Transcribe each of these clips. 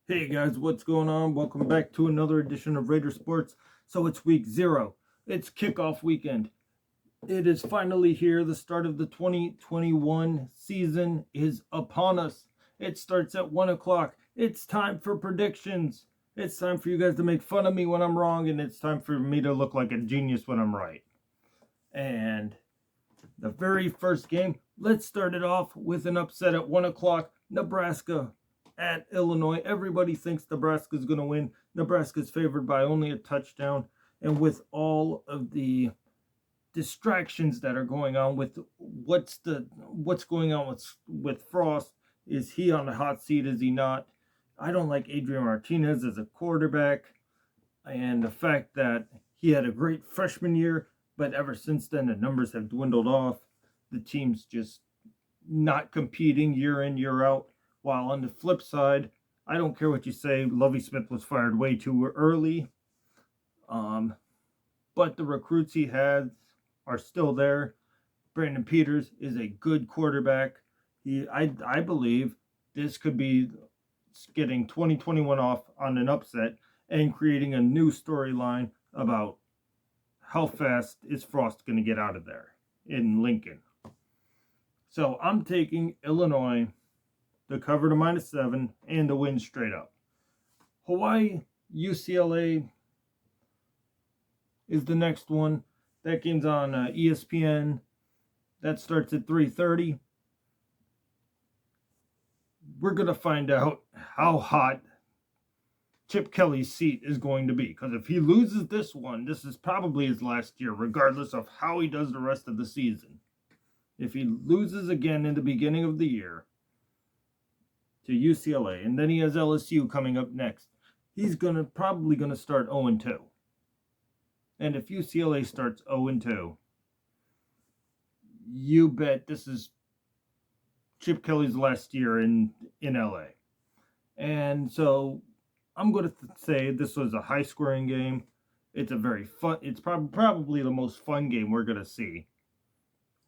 Hey guys, what's going on? Welcome back to another edition of Rayder Sports. So it's week 0. It's kickoff weekend. It is finally here. The start of the 2021 season is upon us. It starts at 1 o'clock. It's time for predictions. It's time for you guys to make fun of me when I'm wrong, and it's time for me to look like a genius when I'm right. And the very first game, let's start it off with an upset at 1 o'clock. Nebraska at Illinois. Everybody thinks Nebraska's going to win. Nebraska's favored by only a touchdown. And with all of the distractions that are going on with what's going on with Frost, is he on the hot seat? Is he not? I don't like Adrian Martinez as a quarterback, and the fact that he had a great freshman year, but ever since then the numbers have dwindled off. The team's just not competing year in, year out. While on the flip side, I don't care what you say, Lovie Smith was fired way too early. But the recruits he has are still there. Brandon Peters is a good quarterback. I believe this could be getting 2021 off on an upset and creating a new storyline about how fast is Frost going to get out of there in Lincoln. So I'm taking Illinois to cover the -7 and to win straight up. Hawaii, UCLA is the next one. That game's on ESPN. That starts at 3:30. We're going to find out how hot Chip Kelly's seat is going to be. Because if he loses this one, this is probably his last year, regardless of how he does the rest of the season. If he loses again in the beginning of the year to UCLA, and then he has LSU coming up next, he's probably going to start 0-2. And if UCLA starts 0-2, you bet this is Chip Kelly's last year in LA. And so I'm going to say this was a high-scoring game. It's a very fun. It's probably the most fun game we're going to see,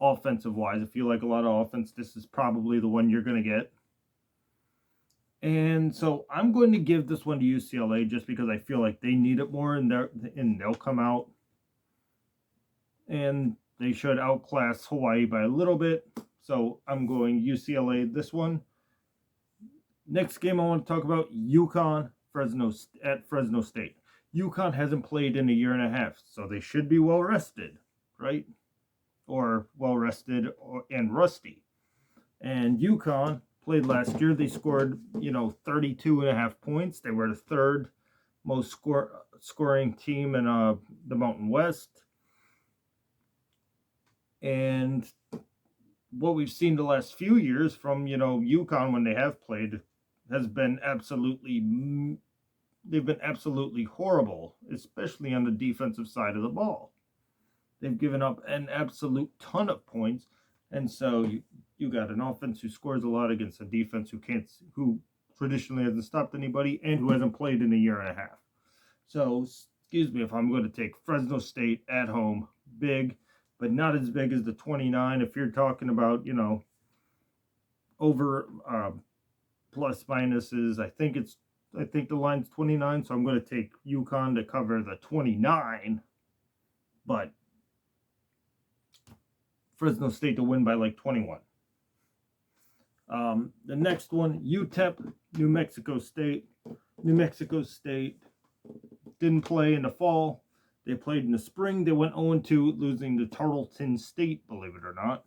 offensive-wise. If you like a lot of offense, this is probably the one you're going to get. And so I'm going to give this one to UCLA just because I feel like they need it more, and they'll come out and they should outclass Hawaii by a little bit. So I'm going UCLA this one. Next game I want to talk about, UConn at Fresno State. UConn hasn't played in a year and a half, so they should be well rested, right? Or well rested and rusty. And UConn played last year. They scored, 32.5 points. They were the third most scoring team in the Mountain West. And what we've seen the last few years from, UConn when they have played has been they've been absolutely horrible, especially on the defensive side of the ball. They've given up an absolute ton of points. And so you got an offense who scores a lot against a defense who traditionally hasn't stopped anybody and who hasn't played in a year and a half. So, excuse me if I'm going to take Fresno State at home, big, but not as big as the 29. If you're talking about, over plus minuses, I think the line's 29, so I'm going to take UConn to cover the 29, but Fresno State to win by like 21. The next one, UTEP, New Mexico State. New Mexico State didn't play in the fall. They played in the spring. They went 0-2, losing to Tarleton State, believe it or not.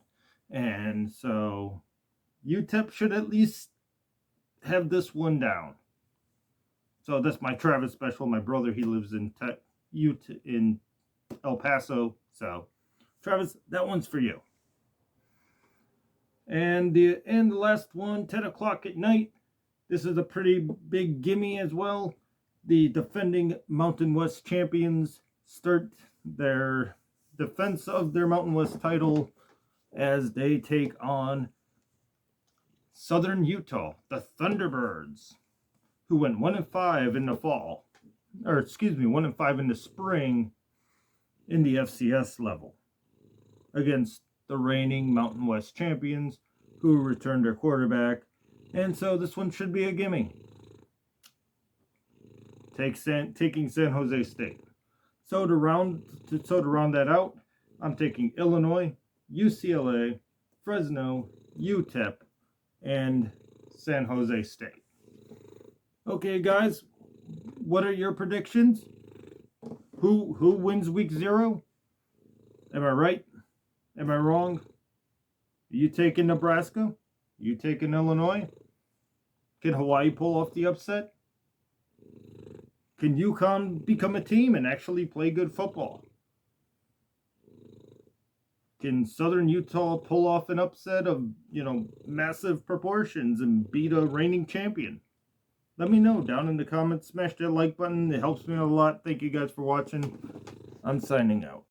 And so UTEP should at least have this one down. So that's my Travis special. My brother, he lives in El Paso. So Travis, that one's for you. And the last one, 10 o'clock at night. This is a pretty big gimme as well. The defending Mountain West champions start their defense of their Mountain West title as they take on Southern Utah, the Thunderbirds, who went 1-5 in the fall, 1-5 in the spring in the FCS level against the reigning Mountain West champions who returned their quarterback. And so this one should be a gimme. taking San Jose State. So to round that out, I'm taking Illinois, UCLA, Fresno, UTEP, and San Jose State. Okay, guys, what are your predictions? Who wins week 0? Am I right? Am I wrong? You taking Nebraska? You taking Illinois? Can Hawaii pull off the upset? Can UConn become a team and actually play good football? Can Southern Utah pull off an upset of, massive proportions and beat a reigning champion? Let me know down in the comments. Smash that like button. It helps me a lot. Thank you guys for watching. I'm signing out.